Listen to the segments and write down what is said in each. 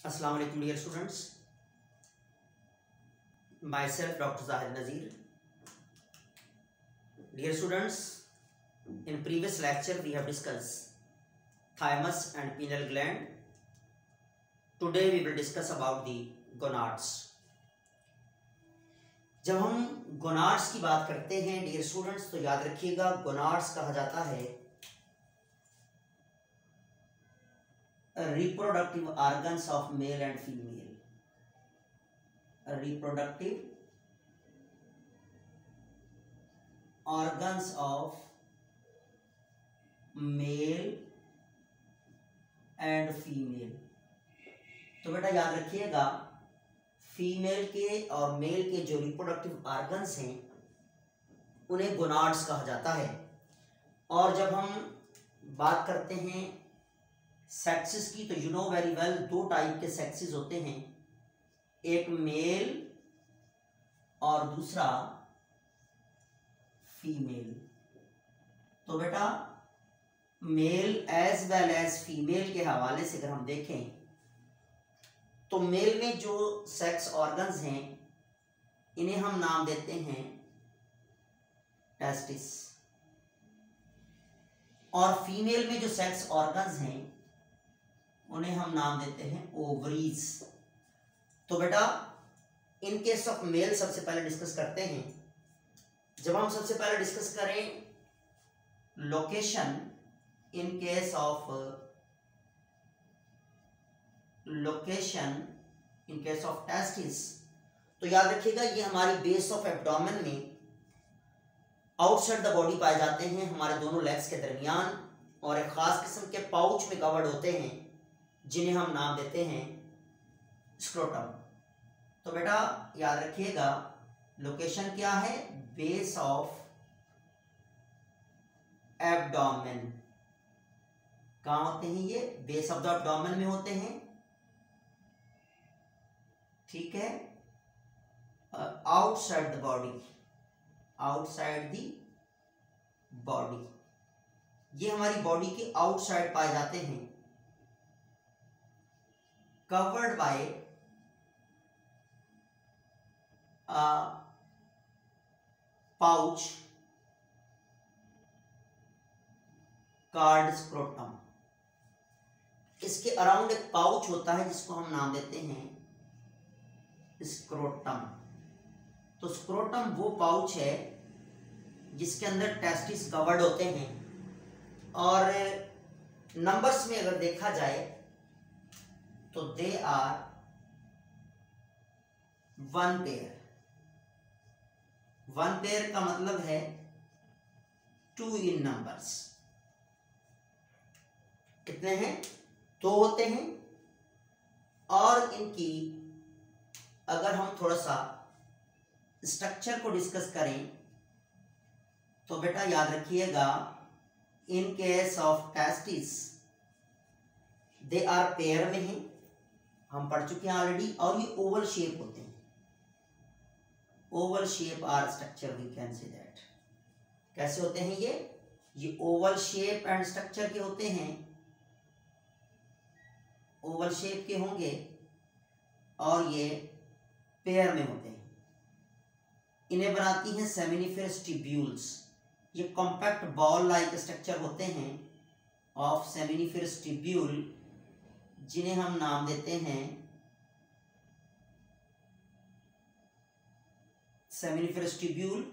Assalamu alaikum dear students. Myself Dr. Zahid Nazir. Dear students, in previous lecture we have discussed thymus and pineal gland. Today we will discuss about the gonads. जब हम gonads की बात करते हैं dear students तो याद रखिएगा gonads कहा जाता है reproductive organs of male and female. Reproductive organs of male and female. तो बेटा याद रखिएगा फीमेल के और मेल के जो रिप्रोडक्टिव ऑर्गन्स हैं उन्हें गोनाड्स कहा जाता है। और जब हम बात करते हैं सेक्सेस की तो यू नो वेरी वेल दो टाइप के सेक्सेस होते हैं, एक मेल और दूसरा फीमेल। तो बेटा male as well as female के हवाले से अगर हम देखें तो मेल में जो सेक्स ऑर्गन्स हैं इन्हें हम नाम देते हैं टेस्टिस, और फीमेल में जो सेक्स ऑर्गन्स हैं उन्हें हम नाम देते हैं ओवरीज। तो बेटा इन केस ऑफ मेल सबसे पहले डिस्कस करते हैं। जब हम सबसे पहले डिस्कस करें location in case of testis तो याद रखिएगा ये हमारी बेस ऑफ एब्डोमेन में आउटसाइड द बॉडी पाए जाते हैं, हमारे दोनों लेग्स के दरमियान, और एक खास किस्म के पाउच में कवर्ड होते हैं जिन्हें हम नाम देते हैं स्क्रोटम। तो बेटा याद रखिएगा लोकेशन क्या है, बेस ऑफ एब्डोमेन। कहाँ होते हैं ये, बेस ऑफ द एब्डोमेन में होते हैं, ठीक है। Outside the body, outside the body, ये हमारी बॉडी के आउटसाइड पाए जाते हैं, covered by a pouch called scrotum। इसके अराउंड एक पाउच होता है जिसको हम नाम देते हैं स्क्रोटम। तो स्क्रोटम वो पाउच है जिसके अंदर टेस्टिस कवर्ड होते हैं, और नंबर्स में अगर देखा जाए तो they are one pair. One pair का मतलब है टू इन नंबर्स। कितने हैं, दो होते हैं। और इनकी अगर हम थोड़ा सा स्ट्रक्चर को डिस्कस करें तो बेटा याद रखिएगा in case of testis they are pair में हैं, हम पढ़ चुके हैं ऑलरेडी, और ये ओवल शेप होते हैं। Oval shape or structure we can say that. कैसे होते हैं ये ओवल शेप एंड स्ट्रक्चर के होते हैं, ओवल शेप के होंगे और ये पेयर में होते हैं। इन्हें बनाती हैं सेमिनिफरस ट्यूब्यूल्स। ये कॉम्पैक्ट बॉल लाइक स्ट्रक्चर होते हैं ऑफ सेमिनिफरस ट्यूब्यूल, जिन्हें हम नाम देते हैं सेमिनिफरस ट्यूब्यूल।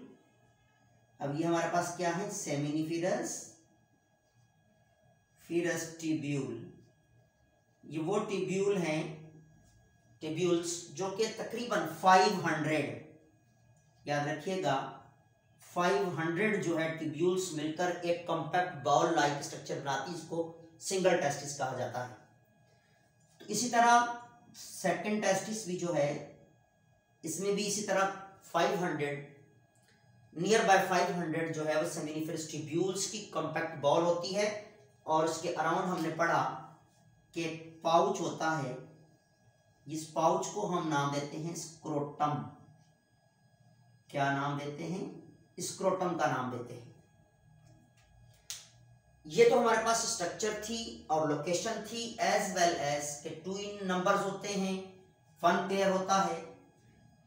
अब ये हमारे पास क्या है, सेमिनिफरस ट्यूब्यूल। ये वो ट्यूब्यूल हैं, ट्यूब्यूल्स जो कि तकरीबन 500, याद रखिएगा 500 जो है ट्यूब्यूल्स मिलकर एक कॉम्पैक्ट बॉल लाइक स्ट्रक्चर बनाती है, इसको सिंगल टेस्टिस कहा जाता है। तो इसी तरह सेकंड टेस्टिस भी जो है इसमें भी इसी तरह 500 नियर बाय 500 जो है वो सेमिनिफरस ट्यूब्यूल्स की कॉम्पैक्ट बॉल होती है, और इसके अराउंड हमने पढ़ा कि पाउच होता है, इस पाउच को हम नाम देते हैं स्क्रोटम। क्या नाम देते हैं, स्क्रोटम का नाम देते हैं। ये तो हमारे पास स्ट्रक्चर थी और लोकेशन थी, एज वेल एज के ट्विन नंबर्स होते हैं, फन पेयर होता है।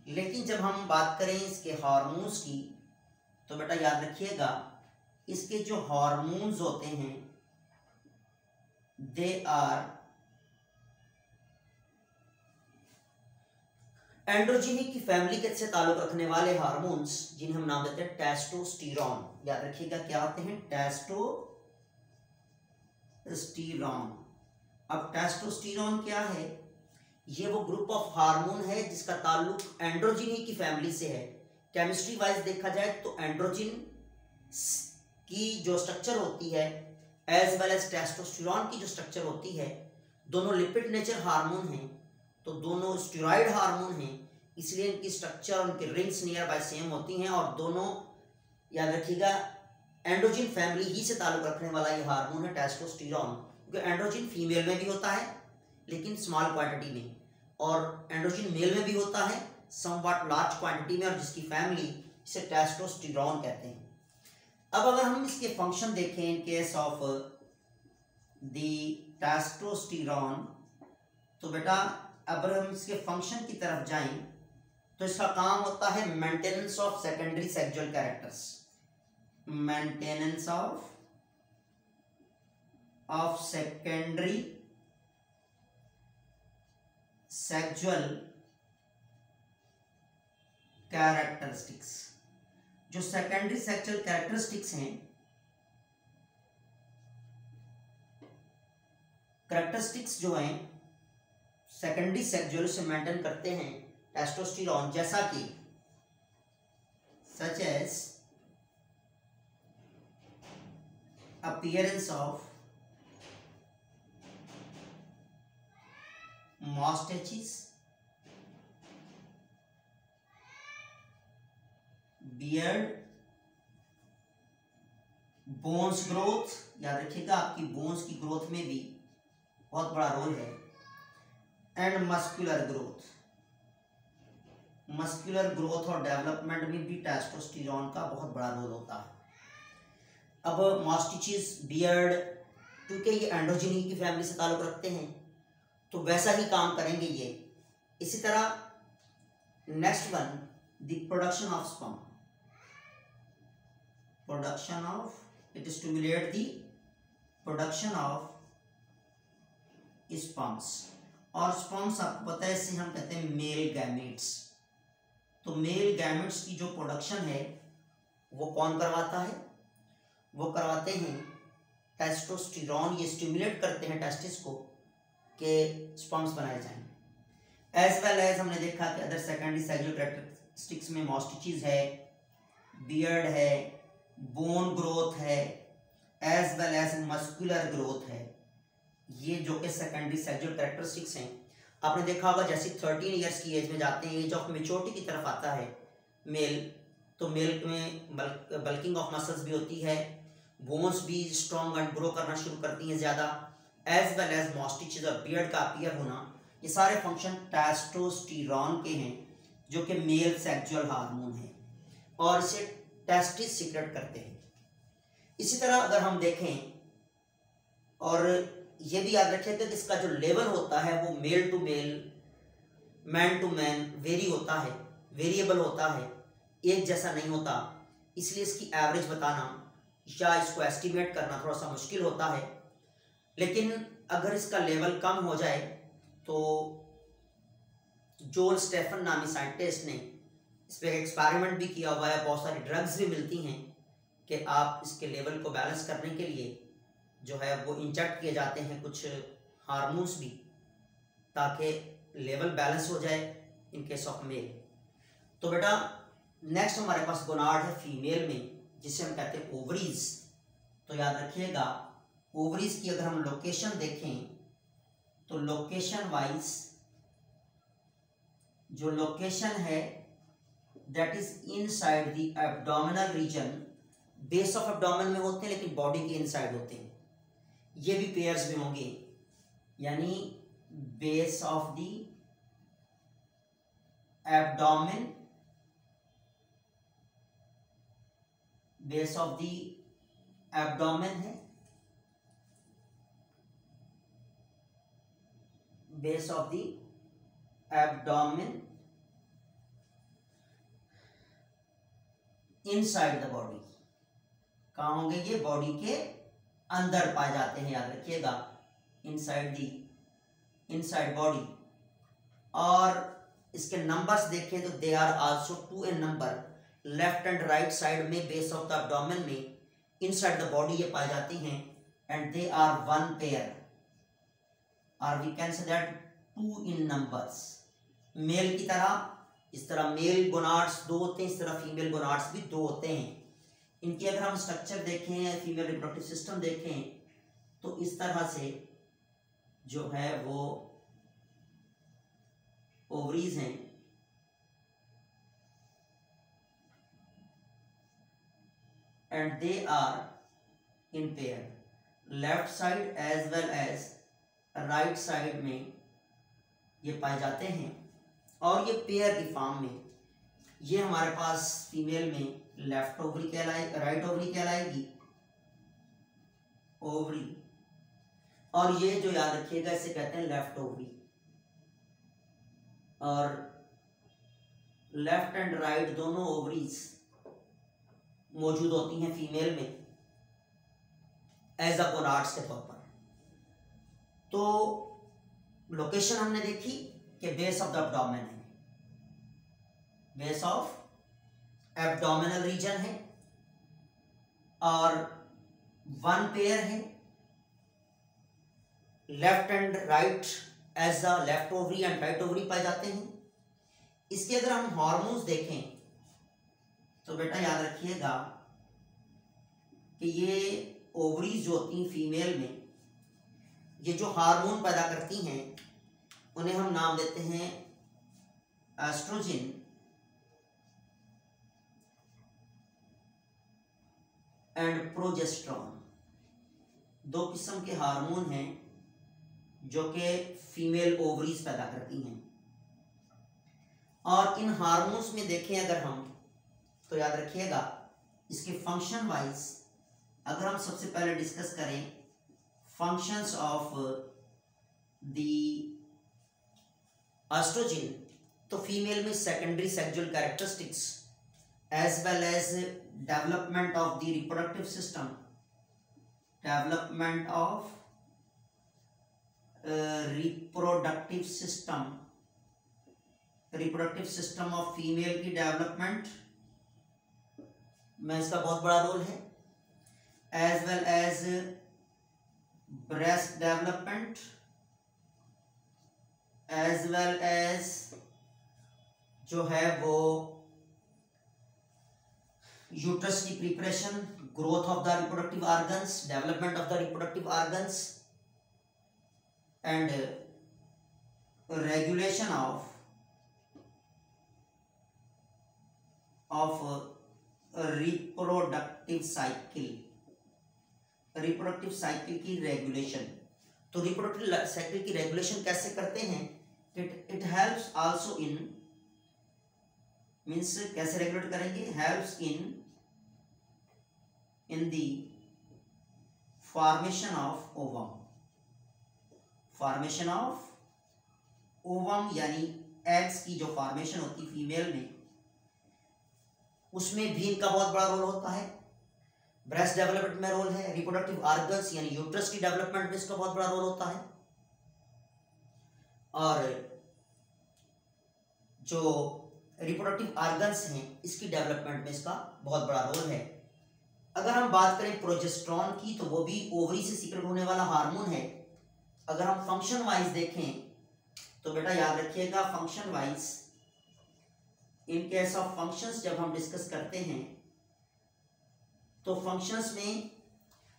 लेकिन जब हम बात करें इसके हार्मोन्स की तो बेटा याद रखिएगा, इसके जो हार्मोन्स होते हैं दे आर एंड्रोजिनी की फैमिली के से ताल्लुक रखने वाले हार्मोन्स, जिन्हें हम नाम देते हैं टेस्टोस्टेरोन। याद रखिएगा क्या होते हैं, टेस्टोस्टेरोन। अब टेस्टोस्टेरोन क्या है, ये वो ग्रुप ऑफ हार्मोन है जिसका ताल्लुक एंड्रोजिनी की फैमिली से है। केमिस्ट्री वाइज देखा जाए तो एंड्रोजिन की जो स्ट्रक्चर होती है एज वेल एज टेस्टोस्टेरोन की जो स्ट्रक्चर होती है, दोनों लिपिड नेचर हार्मोन हैं, तो दोनों स्टेरॉइड हार्मोन हैं, इसलिए इनकी स्ट्रक्चर, उनकी रिंग्स नियर बाय सेम होती हैं। और दोनों याद रखिएगा एंड्रोजिन फैमिली ही से ताल्लुक रखने वाला ये हार्मोन है टेस्टोस्टेरोन, क्योंकि एंड्रोजिन फीमेल में भी होता है लेकिन स्मॉल क्वांटिटी में, और एंड्रोजिन मेल में भी होता है समवॉट लार्ज क्वांटिटी में, और जिसकी फैमिली इसे टेस्टोस्टेरोन कहते हैं। अब अगर हम इसके फंक्शन देखें इन केस ऑफ द टेस्टोस्टेरोन, तो बेटा अगर हम इसके फंक्शन की तरफ जाएं तो इसका काम होता है maintenance of secondary sexual characters, maintenance of secondary sexual characteristics. जो सेकेंडरी सेक्सुअल कैरेक्टरिस्टिक्स हैं, कैरेक्टरिस्टिक्स जो हैं सेकेंडरी सेक्सुअल से मेंटेन करते हैं टेस्टोस्टेरोन, जैसा कि such as appearance of moustaches, beard, bones growth. याद रखिएगा आपकी बोन्स की ग्रोथ में भी बहुत बड़ा रोल है, and muscular growth. Muscular growth और डेवलपमेंट में भी टेस्टोस्टेरोन का बहुत बड़ा रोल होता है। अब मॉस्टेचिस, बियर्ड, क्योंकि ये एंड्रोजिनी की फैमिली से ताल्लुक रखते हैं तो वैसा ही काम करेंगे ये। इसी तरह next one, the production of sperm, production of, it stimulate the production of sperms, और स्पर्म्स आपको पता है इसे हम कहते हैं मेल गैमेट्स। तो मेल गैमेट्स की जो प्रोडक्शन है वो कौन करवाता है, वो करवाते हैं टेस्टोस्टेरोन। ये स्टिमुलेट करते हैं टेस्टिस को कि स्पर्म्स बनाए जाएं। एज वेल एज हमने देखा कि अदर सेकेंडरी सेक्सुअल कैरेक्टरिस्टिक्स में मॉस्टेचिस है, बियर्ड है, बोन ग्रोथ है, as well as muscular growth है। ये जो कि सेकेंडरी सेक्सुअल कैरेक्टरिस्टिक्स हैं। आपने देखा होगा जैसे 13 इयर्स की एज में जाते हैं, एज ऑफ मेच्योरिटी की तरफ आता है मेल, तो मेल में बल्किंग ऑफ मसल्स भी होती है, बोन्स भी स्ट्रॉन्ग एंड ग्रो करना शुरू करती हैं ज़्यादा, एज वेल एज मॉस्टेचिस और बियर्ड का अपीयर होना। ये सारे फंक्शन टेस्टोस्टेरोन के हैं जो कि मेल सेक्सुअल हार्मोन है और इसे टेस्टिस सीक्रेट करते हैं। इसी तरह अगर हम देखें, और ये भी याद रखिएगा कि इसका जो लेवल होता है वो male to male, man to man vary होता है, वेरिएबल होता है, एक जैसा नहीं होता। इसलिए इसकी एवरेज बताना या इसको एस्टिमेट करना थोड़ा सा मुश्किल होता है। लेकिन अगर इसका लेवल कम हो जाए तो जोल स्टेफन नामी साइंटिस्ट ने इस पर एक्सपेरिमेंट भी किया हुआ है, बहुत सारी ड्रग्स भी मिलती हैं कि आप इसके लेवल को बैलेंस करने के लिए जो है वो इंजेक्ट किए जाते हैं कुछ हार्मोन्स भी, ताकि लेवल बैलेंस हो जाए इन केस ऑफ मेल। तो बेटा नेक्स्ट हमारे पास गोनाड है फीमेल में, जिसे हम कहते हैं ओवरीज। तो याद रखिएगा ओवरीज की अगर हम लोकेशन देखें तो लोकेशन वाइज जो लोकेशन है that is inside the abdominal region, base of abdomen में होते हैं लेकिन बॉडी के इनसाइड होते हैं। ये भी पेयर्स में होंगे, यानी base of the abdomen, base of the abdomen है base of the abdomen inside the body. कहाँ होंगे ये? बॉडी के अंदर पाए जाते हैं, याद रखिएगा, इनसाइड बॉडी। और इसके नंबर्स देखें तो they are also 2 in number, left and right side में बेस ऑफ द एब्डोमेन में इनसाइड द बॉडी ये पाई जाती हैं, एंड दे आर 1 पेयर, और we can say that 2 in numbers. Male की तरह, इस तरह मेल गोनाड्स 2 होते हैं, इस तरह फीमेल गोनाड्स भी 2 होते हैं। इनकी अगर हम स्ट्रक्चर देखें, फीमेल रिप्रोडक्टिव सिस्टम देखें, तो इस तरह से जो है वो ओवरीज हैं, and they are in pair, left side as well as right side में ये पाए जाते हैं। और ये पेयर की फॉर्म में, ये हमारे पास फीमेल में लेफ्ट ओवरी कहलाएगी, राइट ओवरी कहलाएगी, ओवरी, और ये जो याद रखिएगा इसे कहते हैं लेफ्ट ओवरी। और लेफ्ट एंड राइट दोनों ओवरीज मौजूद होती हैं फीमेल में एज अ गोनाड्स के तौर पर। तो लोकेशन हमने देखी कि बेस ऑफ द एब्डोमेन है, बेस ऑफ एब्डोमिनल रीजन है, और 1 पेयर है, left and right as the left ovary and right ovary पाए जाते हैं। इसके अगर हम हार्मोन्स देखें तो बेटा याद रखिएगा कि ये ओवरीज जो होती हैं फीमेल में, ये जो हार्मोन पैदा करती हैं उन्हें हम नाम देते हैं एस्ट्रोजन एंड प्रोजेस्टेरॉन। 2 किस्म के हार्मोन हैं जो कि फीमेल ओवरीज पैदा करती हैं। और इन हार्मोन्स में देखें अगर हम, तो याद रखिएगा इसके फंक्शन वाइज अगर हम सबसे पहले डिस्कस करें फंक्शंस ऑफ द एस्ट्रोजन, तो फीमेल में secondary sexual characteristics as well as development of the reproductive system, development of reproductive system of female की डेवलपमेंट में इसका बहुत बड़ा रोल है, as well as breast development, as well as जो है वो यूट्रस की preparation, growth of the reproductive organs, development of the reproductive organs, and regulation of reproductive cycle की रेगुलेशन। तो रिप्रोडक्टिव साइकिल की रेगुलेशन कैसे करते हैं? It helps also in, means कैसे रेगुलेट करेंगे? Helps in the formation of ovum, formation of ovum यानी eggs की जो फॉर्मेशन होती है फीमेल में, उसमें भी इनका बहुत बड़ा रोल होता है। ब्रेस्ट डेवलपमेंट में रोल है, रिप्रोडक्टिव ऑर्गन्स यानी यूट्रस की डेवलपमेंट में इसका बहुत बड़ा रोल होता है, और जो रिप्रोडक्टिव ऑर्गन्स हैं इसकी डेवलपमेंट में इसका बहुत बड़ा रोल है। अगर हम बात करें प्रोजेस्टेरॉन की, तो वो भी ओवरी से सीक्रेट होने वाला हार्मोन है। अगर हम फंक्शन वाइज देखें तो बेटा याद रखिएगा function wise, in case of functions जब हम डिस्कस करते हैं तो फंक्शंस में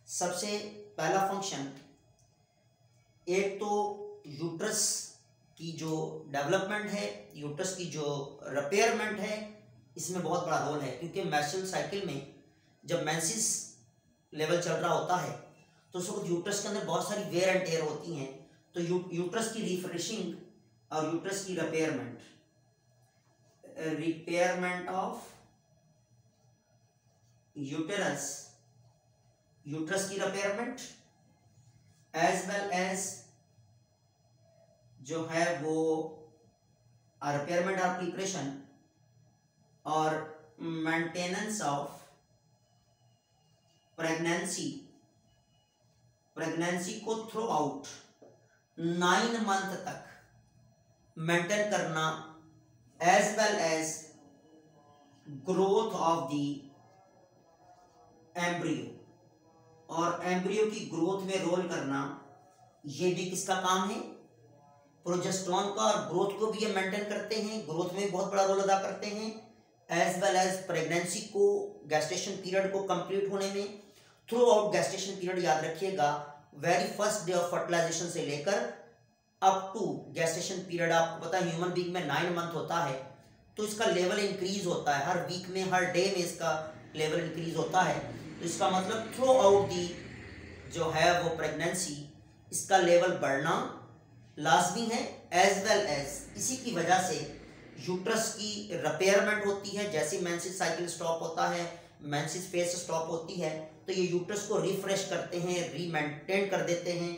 सबसे पहला फंक्शन, एक तो यूट्रस की जो डेवलपमेंट है, यूट्रस की जो रिपेयरमेंट है, इसमें बहुत बड़ा रोल है, क्योंकि मेंस्ट्रुअल साइकिल में जब मेंसिस लेवल चल रहा होता है तो उस वक्त यूट्रस के अंदर बहुत सारी वेयर एंड टेयर होती हैं, तो यूट्रस की रिफ्रेशिंग और यूट्रस की रिपेयरमेंट ऑफ यूट्रस की रिपेयरमेंट एज वेल एज जो है वो रिपेयरमेंट ऑफ प्रिपरेशन और मेंटेनेंस ऑफ प्रेगनेंसी को थ्रू आउट 9 मंथ तक मेंटेन करना, as well as growth of the embryo, और एम्ब्रियो की ग्रोथ में रोल करना, ये भी किसका काम है? प्रोजेस्टेरोन का। और ग्रोथ को भी ये मेंटेन करते हैं, ग्रोथ में बहुत बड़ा रोल अदा करते हैं, एज वेल एज प्रेगनेंसी को, गैस्टेशन पीरियड को कंप्लीट होने में, थ्रू आउट गैस्टेशन पीरियड। याद रखिएगा, very first day of fertilisation से लेकर अप टू गैस्टेशन पीरियड। आपको पता है ह्यूमन बीइंग में 9 मंथ होता है, तो इसका लेवल इंक्रीज होता है हर वीक में, हर डे में इसका लेवल इंक्रीज होता है। तो इसका मतलब थ्रू आउट दी जो है वो प्रेगनेंसी, इसका लेवल बढ़ना लाजमी है, एज वेल एज इसी की वजह से यूट्रस की रिपेयरमेंट होती है। जैसे मेंसेस साइकिल स्टॉप होता है, मेंसेस फेज स्टॉप होती है, तो ये यूट्रस को रिफ्रेश करते हैं, रीमेंटेन कर देते हैं,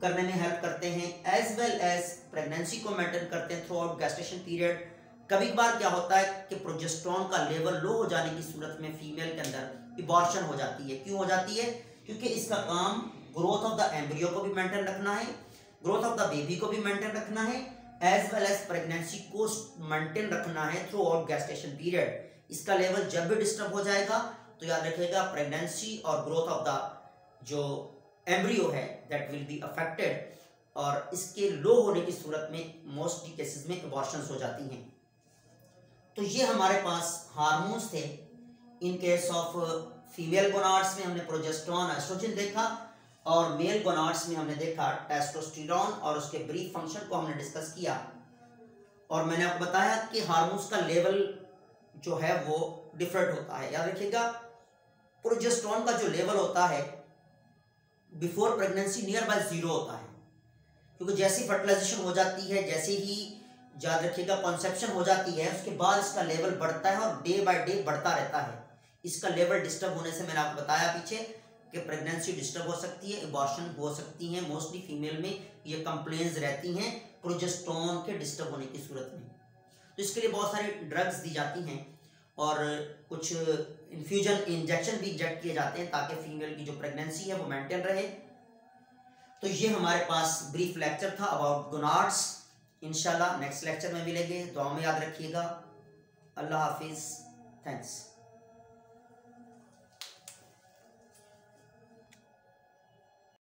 करने में हेल्प करते हैं, एज वेल एज प्रेगनेंसी को मेंटेन करते हैं थ्रू आउट गैस्टेशन पीरियड। कभी कभार क्या होता है कि प्रोजेस्टेरोन का लेवल लो हो जाने की सूरत में फीमेल के अंदर अबॉर्शन हो जाती है। क्यों हो जाती है? क्योंकि इसका काम ग्रोथ ऑफ द एम्ब्रियो को भी मेंटेन रखना है, ग्रोथ ऑफ द बेबी को भी मेंटेन रखना है, एज वेल एज प्रेगनेंसी को मेंटेन रखना है थ्रू आउट गैस्टेशन पीरियड। इसका लेवल जब भी डिस्टर्ब हो जाएगा तो याद रखिएगा प्रेगनेंसी और ग्रोथ ऑफ द जो एम्ब्रियो है दैट विल बी अफेक्टेड, और इसके लो होने की सूरत में मोस्टली केसेस में अबॉर्शंस हो जाती हैं। तो ये हमारे पास हार्मोन्स थे। इन केस ऑफ फीमेल गोनाड्स में हमने प्रोजेस्टेरोन, एस्ट्रोजन देखा, और मेल गोनाड्स में हमने देखा टेस्टोस्टेरोन, और उसके ब्रीफ फंक्शन को हमने डिस्कस किया। और मैंने आपको बताया कि हार्मोन्स का लेवल जो है वो डिफरेंट होता है। याद रखिएगा, प्रोजेस्टेरोन का जो लेवल होता है बिफोर प्रेगनेंसी नियर बाय 0 होता है, क्योंकि जैसी फर्टिलाइजेशन हो जाती है, जैसे ही याद रखिएगा कॉन्सेप्शन हो जाती है, उसके बाद इसका लेवल बढ़ता है और डे बाय डे बढ़ता रहता है। इसका लेवल डिस्टर्ब होने से मैंने आपको बताया पीछे कि प्रेगनेंसी डिस्टर्ब हो सकती है, अबॉर्शन हो सकती है। मोस्टली फीमेल में ये कंप्लेंट्स रहती हैं प्रोजेस्टेरोन के डिस्टर्ब होने की सूरत में। तो इसके लिए बहुत सारी ड्रग्स दी जाती हैं और कुछ इन्फ्यूजन, इंजेक्शन भी इंजेक्ट किए जाते हैं ताकि फीमेल की जो प्रेगनेंसी है वो मेंटेन रहे। तो ये हमारे पास ब्रीफ लेक्चर था अबाउट गोनाड्स। इंशाल्लाह नेक्स्ट लेक्चर में मिलेंगे। दुआ में याद रखिएगा। अल्लाह हाफिज़। थैंक्स।